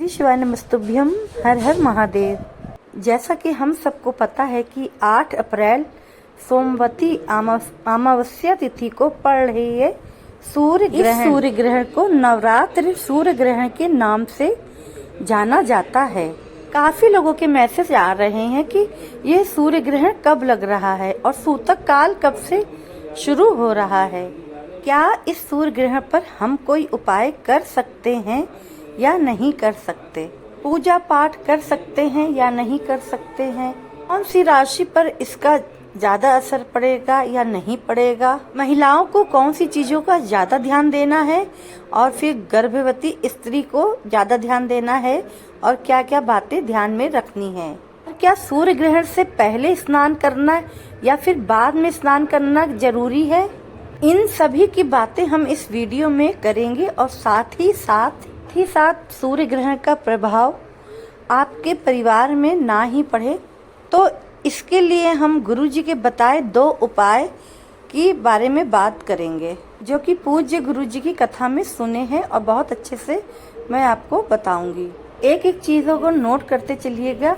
शिवाय नमस्तुभ्यम। हर हर महादेव। जैसा कि हम सबको पता है कि 8 अप्रैल सोमवती अमावस्या तिथि को पड़ रही है सूर्य ग्रहण। इस सूर्य ग्रहण को नवरात्रि सूर्य ग्रहण के नाम से जाना जाता है। काफी लोगों के मैसेज आ रहे हैं कि ये सूर्य ग्रहण कब लग रहा है और सूतक काल कब से शुरू हो रहा है। क्या इस सूर्य ग्रहण पर हम कोई उपाय कर सकते हैं या नहीं कर सकते? पूजा पाठ कर सकते हैं या नहीं कर सकते हैं? कौन सी राशि पर इसका ज्यादा असर पड़ेगा या नहीं पड़ेगा? महिलाओं को कौन सी चीजों का ज्यादा ध्यान देना है और फिर गर्भवती स्त्री को ज्यादा ध्यान देना है और क्या क्या बातें ध्यान में रखनी है? क्या सूर्य ग्रहण से पहले स्नान करना या फिर बाद में स्नान करना जरूरी है? इन सभी की बातें हम इस वीडियो में करेंगे और साथ ही साथ सूर्य ग्रहण का प्रभाव आपके परिवार में ना ही पड़े, तो इसके लिए हम गुरुजी के बताए 2 उपाय की बारे में बात करेंगे, जो कि पूज्य गुरुजी की कथा में सुने हैं और बहुत अच्छे से मैं आपको बताऊंगी। एक एक चीजों को नोट करते चलिएगा।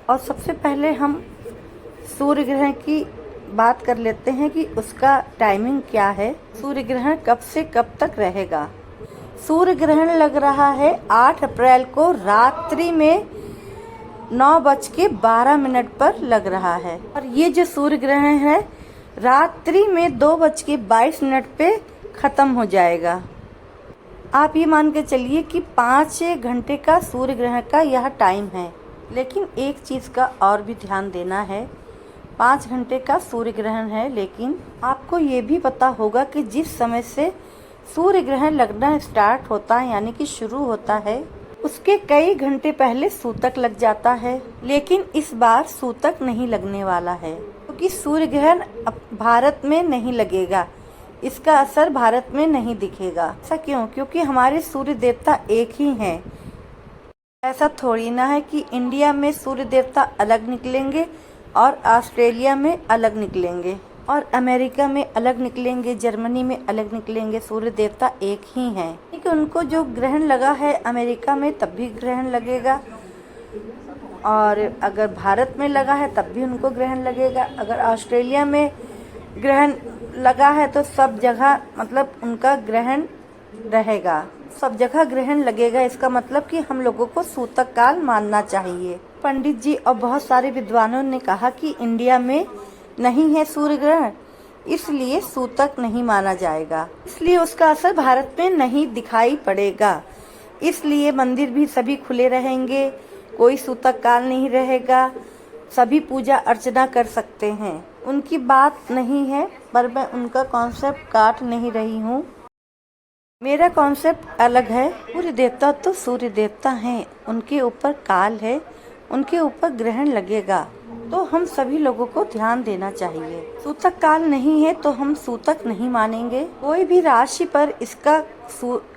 और सबसे पहले हम सूर्य ग्रहण की बात कर लेते हैं कि उसका टाइमिंग क्या है। सूर्य ग्रहण कब से कब तक रहेगा? सूर्य ग्रहण लग रहा है 8 अप्रैल को रात्रि में 9:12 पर लग रहा है और ये जो सूर्य ग्रहण है रात्रि में 2:22 पे खत्म हो जाएगा। आप ये मान के चलिए कि 5 घंटे का सूर्य ग्रहण का यह टाइम है। लेकिन एक चीज का और भी ध्यान देना है। 5 घंटे का सूर्य ग्रहण है, लेकिन आपको ये भी पता होगा कि जिस समय से सूर्य ग्रहण लगना स्टार्ट होता है यानी कि शुरू होता है, उसके कई घंटे पहले सूतक लग जाता है। लेकिन इस बार सूतक नहीं लगने वाला है क्योंकि सूर्य ग्रहण भारत में नहीं लगेगा, इसका असर भारत में नहीं दिखेगा। ऐसा क्यों? क्योंकि हमारे सूर्य देवता एक ही हैं। ऐसा थोड़ी ना है कि इंडिया में सूर्य देवता अलग निकलेंगे और ऑस्ट्रेलिया में अलग निकलेंगे और अमेरिका में अलग निकलेंगे, जर्मनी में अलग निकलेंगे। सूर्य देवता एक ही हैं। क्योंकि उनको जो ग्रहण लगा है अमेरिका में तब भी ग्रहण लगेगा, और अगर भारत में लगा है तब भी उनको ग्रहण लगेगा। अगर ऑस्ट्रेलिया में ग्रहण लगा है तो सब जगह मतलब उनका ग्रहण रहेगा, सब जगह ग्रहण लगेगा। इसका मतलब कि हम लोगों को सूतक काल मानना चाहिए। पंडित जी और बहुत सारे विद्वानों ने कहा कि इंडिया में नहीं है सूर्य ग्रहण, इसलिए सूतक नहीं माना जाएगा, इसलिए उसका असर भारत में नहीं दिखाई पड़ेगा। इसलिए मंदिर भी सभी खुले रहेंगे, कोई सूतक काल नहीं रहेगा, सभी पूजा अर्चना कर सकते हैं। उनकी बात नहीं है, पर मैं उनका कॉन्सेप्ट काट नहीं रही हूँ। मेरा कॉन्सेप्ट अलग है। सूर्य देवता तो सूर्य देवता हैं, उनके ऊपर काल है, उनके ऊपर ग्रहण लगेगा, तो हम सभी लोगों को ध्यान देना चाहिए। सूतक काल नहीं है तो हम सूतक नहीं मानेंगे। कोई भी राशि पर इसका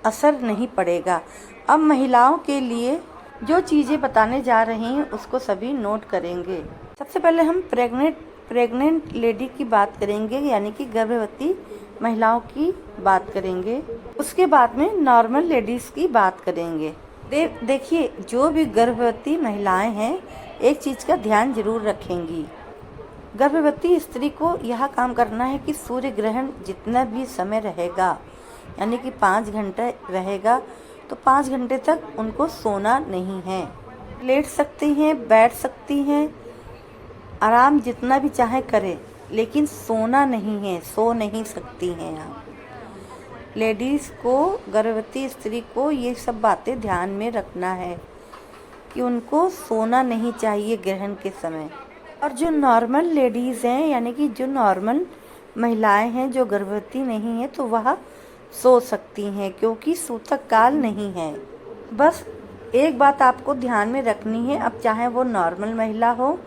असर नहीं पड़ेगा। अब महिलाओं के लिए जो चीजें बताने जा रही हैं उसको सभी नोट करेंगे। सबसे पहले हम प्रेग्नेंट लेडी की बात करेंगे, यानी कि गर्भवती महिलाओं की बात करेंगे। उसके बाद में नॉर्मल लेडीज की बात करेंगे। देखिए, जो भी गर्भवती महिलाएं हैं एक चीज का ध्यान जरूर रखेंगी। गर्भवती स्त्री को यह काम करना है कि सूर्य ग्रहण जितना भी समय रहेगा, यानी कि 5 घंटे रहेगा, तो 5 घंटे तक उनको सोना नहीं है। लेट सकती हैं, बैठ सकती हैं, आराम जितना भी चाहे करें, लेकिन सोना नहीं है, सो नहीं सकती हैं आप। लेडीज को, गर्भवती स्त्री को ये सब बातें ध्यान में रखना है कि उनको सोना नहीं चाहिए ग्रहण के समय। और जो नॉर्मल लेडीज हैं, यानी कि जो नॉर्मल महिलाएं हैं जो गर्भवती नहीं है, तो वह सो सकती हैं क्योंकि सूतक काल नहीं है। बस एक बात आपको ध्यान में रखनी है, अब चाहे वो नॉर्मल महिला हो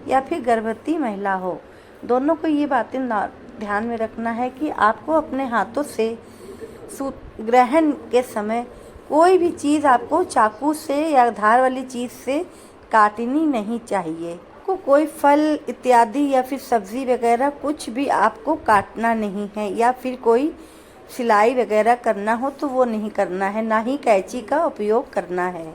या फिर गर्भवती महिला हो, दोनों को ये बातें ध्यान में रखना है कि आपको अपने हाथों से ग्रहण के समय कोई भी चीज़ आपको चाकू से या धार वाली चीज़ से काटनी नहीं चाहिए। को कोई फल इत्यादि या फिर सब्जी वगैरह कुछ भी आपको काटना नहीं है, या फिर कोई सिलाई वगैरह करना हो तो वो नहीं करना है, ना ही कैंची का उपयोग करना है।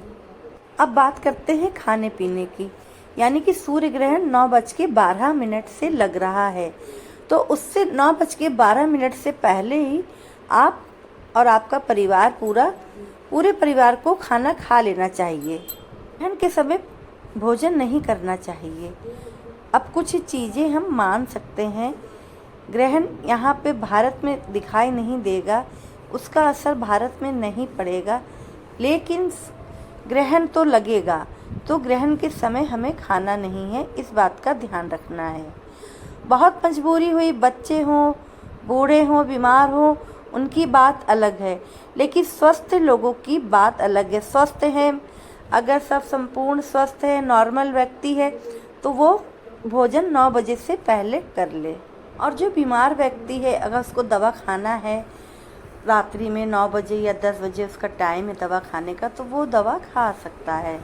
अब बात करते हैं खाने पीने की, यानी कि सूर्य ग्रहण 9:12 से लग रहा है, तो उससे 9:12 से पहले ही आप और आपका परिवार पूरे परिवार को खाना खा लेना चाहिए। ग्रहण के समय भोजन नहीं करना चाहिए। अब कुछ चीज़ें हम मान सकते हैं। ग्रहण यहाँ पे भारत में दिखाई नहीं देगा, उसका असर भारत में नहीं पड़ेगा, लेकिन ग्रहण तो लगेगा, तो ग्रहण के समय हमें खाना नहीं है, इस बात का ध्यान रखना है। बहुत मजबूरी हुई, बच्चे हों, बूढ़े हों, बीमार हों, उनकी बात अलग है, लेकिन स्वस्थ लोगों की बात अलग है। स्वस्थ हैं, अगर सब संपूर्ण स्वस्थ है, नॉर्मल व्यक्ति है, तो वो भोजन 9 बजे से पहले कर ले। और जो बीमार व्यक्ति है, अगर उसको दवा खाना है रात्रि में 9 बजे या 10 बजे उसका टाइम है दवा खाने का, तो वो दवा खा सकता है।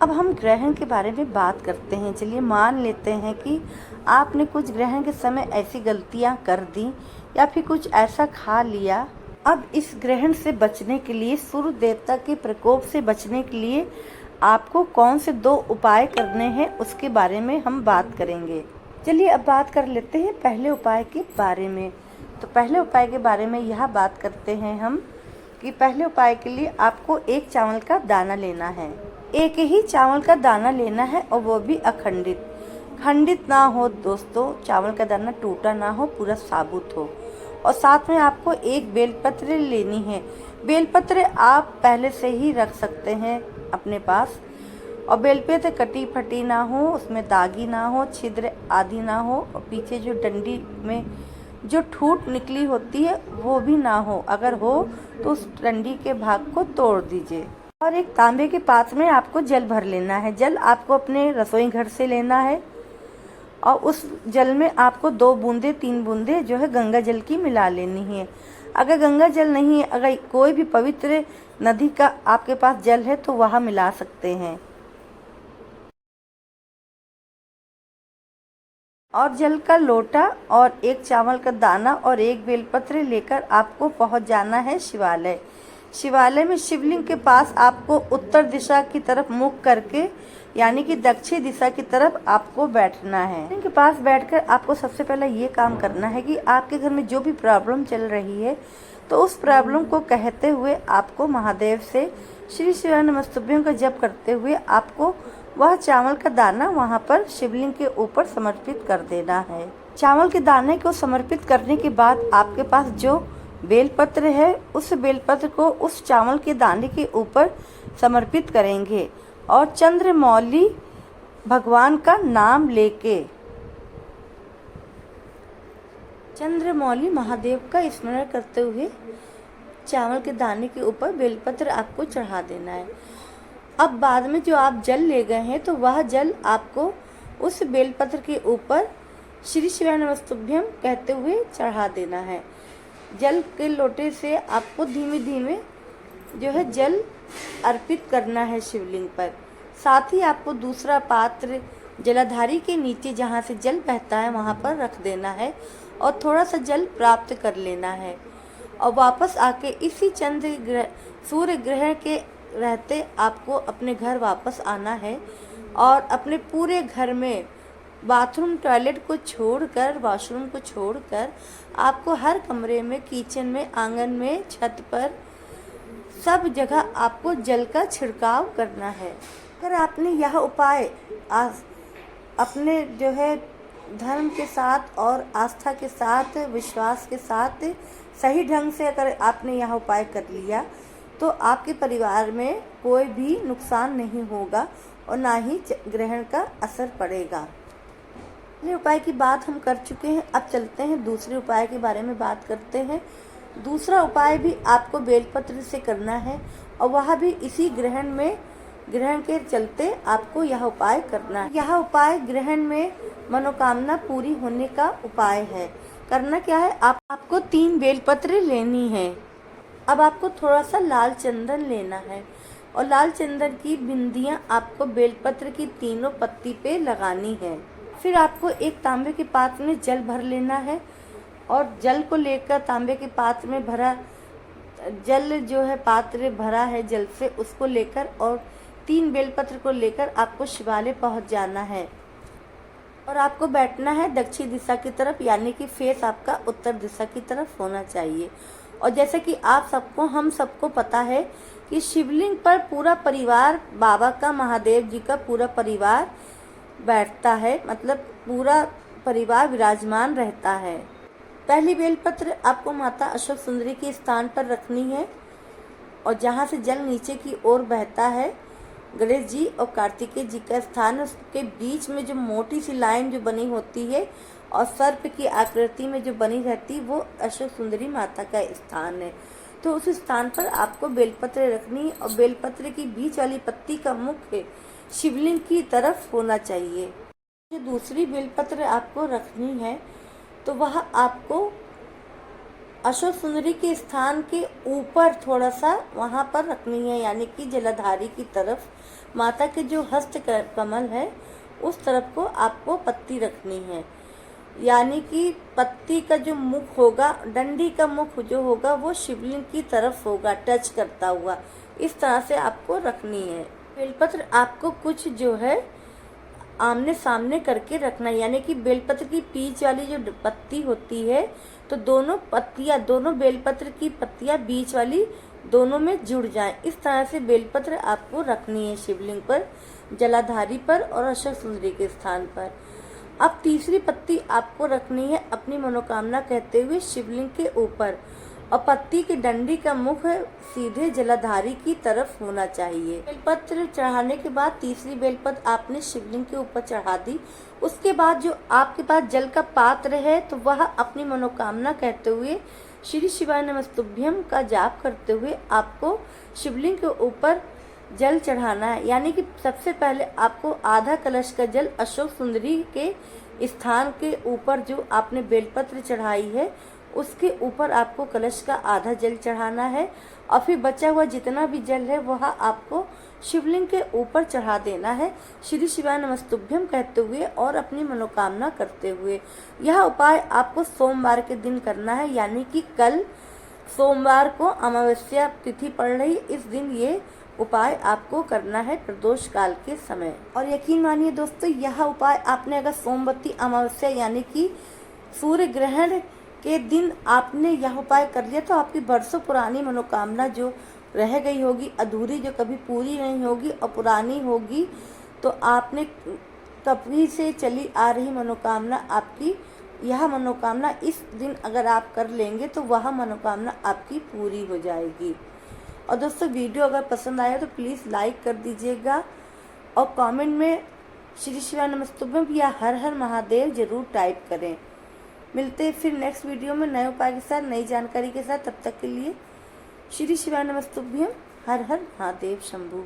अब हम ग्रहण के बारे में बात करते हैं। चलिए मान लेते हैं कि आपने कुछ ग्रहण के समय ऐसी गलतियां कर दी या फिर कुछ ऐसा खा लिया। अब इस ग्रहण से बचने के लिए, सूर्य देवता के प्रकोप से बचने के लिए आपको कौन से 2 उपाय करने हैं, उसके बारे में हम बात करेंगे। चलिए अब बात कर लेते हैं पहले उपाय के बारे में। तो पहले उपाय के बारे में यह बात करते हैं हम कि पहले उपाय के लिए आपको 1 चावल का दाना लेना है। एक ही चावल का दाना लेना है और वो भी अखंडित, खंडित ना हो दोस्तों। चावल का दाना टूटा ना हो, पूरा साबुत हो। और साथ में आपको 1 बेलपत्र लेनी है। बेलपत्र आप पहले से ही रख सकते हैं अपने पास। और बेलपत्र कटी फटी ना हो, उसमें दागी ना हो, छिद्र आदि ना हो, और पीछे जो डंडी में जो ठूट निकली होती है वो भी ना हो। अगर हो तो उस डंडी के भाग को तोड़ दीजिए। और एक तांबे के पात्र में आपको जल भर लेना है। जल आपको अपने रसोई घर से लेना है और उस जल में आपको 2 बूंदे 3 बूंदे जो है गंगा जल की मिला लेनी है। अगर गंगा जल नहीं है, अगर कोई भी पवित्र नदी का आपके पास जल है तो वह मिला सकते हैं। और जल का लोटा और 1 चावल का दाना और 1 बेलपत्र लेकर आपको पहुंच जाना है शिवालय। शिवालय में शिवलिंग के पास आपको उत्तर दिशा की तरफ मुख करके, यानी कि दक्षिण दिशा की तरफ आपको बैठना है। शिवलिंग के पास बैठकर आपको सबसे पहले ये काम करना है कि आपके घर में जो भी प्रॉब्लम चल रही है, तो उस प्रॉब्लम को कहते हुए आपको महादेव से श्री शिवाय नमस्तुभ्यं का जप करते हुए आपको वह चावल का दाना वहाँ पर शिवलिंग के ऊपर समर्पित कर देना है। चावल के दाने को समर्पित करने के बाद आपके पास जो बेलपत्र है, उस बेलपत्र को उस चावल के दाने के ऊपर समर्पित करेंगे और चंद्रमौली भगवान का नाम लेके, चंद्रमौली महादेव का स्मरण करते हुए चावल के दाने के ऊपर बेलपत्र आपको चढ़ा देना है। अब बाद में जो आप जल ले गए हैं, तो वह जल आपको उस बेलपत्र के ऊपर श्री शिवाय नमस्तुभ्यं कहते हुए चढ़ा देना है। जल के लोटे से आपको धीमे धीमे जो है जल अर्पित करना है शिवलिंग पर। साथ ही आपको दूसरा पात्र जलाधारी के नीचे जहाँ से जल बहता है वहाँ पर रख देना है और थोड़ा सा जल प्राप्त कर लेना है। और वापस आके इसी सूर्य ग्रहण के रहते आपको अपने घर वापस आना है और अपने पूरे घर में बाथरूम टॉयलेट को छोड़कर, वॉशरूम को छोड़कर आपको हर कमरे में, किचन में, आंगन में, छत पर, सब जगह आपको जल का छिड़काव करना है। अगर आपने यह उपाय अपने जो है धर्म के साथ और आस्था के साथ, विश्वास के साथ सही ढंग से अगर आपने यह उपाय कर लिया, तो आपके परिवार में कोई भी नुकसान नहीं होगा और ना ही ग्रहण का असर पड़ेगा। पहले उपाय की बात हम कर चुके हैं, अब चलते हैं दूसरे उपाय के बारे में बात करते हैं। दूसरा उपाय भी आपको बेलपत्र से करना है और वह भी इसी ग्रहण के चलते आपको यह उपाय करना है। यह उपाय ग्रहण में मनोकामना पूरी होने का उपाय है। करना क्या है, आपको 3 बेलपत्र लेनी है। अब आपको थोड़ा सा लाल चंदन लेना है और लाल चंदन की बिंदियां आपको बेलपत्र की तीनों पत्ती पे लगानी है। फिर आपको एक तांबे के पात्र में जल भर लेना है और जल को लेकर तांबे के पात्र में भरा जल जो है पात्र भरा है जल से, उसको लेकर और 3 बेलपत्र को लेकर आपको शिवालय पहुंच जाना है और आपको बैठना है दक्षिण दिशा की तरफ, यानी कि फेस आपका उत्तर दिशा की तरफ होना चाहिए। और जैसे कि हम सबको पता है कि शिवलिंग पर पूरा परिवार, बाबा का, महादेव जी का पूरा परिवार बैठता है, मतलब पूरा परिवार विराजमान रहता है। पहली बेलपत्र आपको माता अशोक सुंदरी के स्थान पर रखनी है और जहाँ से जल नीचे की ओर बहता है, गणेश जी और कार्तिकेय जी का स्थान है, उसके बीच में जो मोटी सी लाइन जो बनी होती है और सर्प की आकृति में जो बनी रहती है, वो अशोक सुंदरी माता का स्थान है। तो उस स्थान पर आपको बेलपत्र रखनी है और बेलपत्र की बीच वाली पत्ती का मुख्य शिवलिंग की तरफ होना चाहिए। जो दूसरी बेलपत्र आपको रखनी है तो वह आपको अशोक सुंदरी के स्थान के ऊपर थोड़ा सा वहाँ पर रखनी है, यानी कि जलाधारी की तरफ, माता के जो हस्त कमल है उस तरफ को आपको पत्ती रखनी है। यानी कि पत्ती का जो मुख होगा, डंडी का मुख जो होगा वो शिवलिंग की तरफ होगा, टच करता हुआ, इस तरह से आपको रखनी है। बेलपत्र आपको कुछ जो है आमने सामने करके रखना, यानी कि बेलपत्र की बीच वाली जो पत्ती होती है तो दोनों बेलपत्र की पत्तियां बीच वाली दोनों में जुड़ जाएं, इस तरह से बेलपत्र आपको रखनी है शिवलिंग पर, जलाधारी पर और अशोक सुंदरी के स्थान पर। अब तीसरी पत्ती आपको रखनी है अपनी मनोकामना कहते हुए शिवलिंग के ऊपर और पत्ती की डंडी का मुख सीधे जलाधारी की तरफ होना चाहिए। बेलपत्र चढ़ाने के बाद तीसरी बेलपत्र आपने शिवलिंग के ऊपर चढ़ा दी। उसके बाद जो आपके पास जल का पात्र है तो वह अपनी मनोकामना कहते हुए श्री शिवाय नमस्तुभ्यम का जाप करते हुए आपको शिवलिंग के ऊपर जल चढ़ाना है। यानी कि सबसे पहले आपको आधा कलश का जल अशोक सुंदरी के स्थान के ऊपर जो आपने बेलपत्र चढ़ाई है उसके ऊपर आपको कलश का आधा जल चढ़ाना है और फिर बचा हुआ जितना भी जल है वह आपको शिवलिंग के ऊपर चढ़ा देना है श्री शिवाय नमस्तुभ्यम कहते हुए और अपनी मनोकामना करते हुए। यह उपाय आपको सोमवार के दिन करना है, यानी कि कल सोमवार को अमावस्या तिथि पड़ रही, इस दिन ये उपाय आपको करना है प्रदोष काल के समय। और यकीन मानिए दोस्तों, यह उपाय आपने अगर सोमवती अमावस्या यानी कि सूर्य ग्रहण के दिन आपने यह उपाय कर लिया तो आपकी बरसों पुरानी मनोकामना जो रह गई होगी अधूरी, जो कभी पूरी नहीं होगी और पुरानी होगी, तो आपने कभी से चली आ रही मनोकामना, आपकी यह मनोकामना इस दिन अगर आप कर लेंगे तो वह मनोकामना आपकी पूरी हो जाएगी। और दोस्तों, वीडियो अगर पसंद आया तो प्लीज़ लाइक कर दीजिएगा और कमेंट में श्री शिवाय नमस्तुभ्यम या हर हर महादेव जरूर टाइप करें। मिलते हैं फिर नेक्स्ट वीडियो में नए उपाय के साथ, नई जानकारी के साथ। तब तक के लिए श्री शिवाय नमस्तुभ्यम, हर हर महादेव शंभू।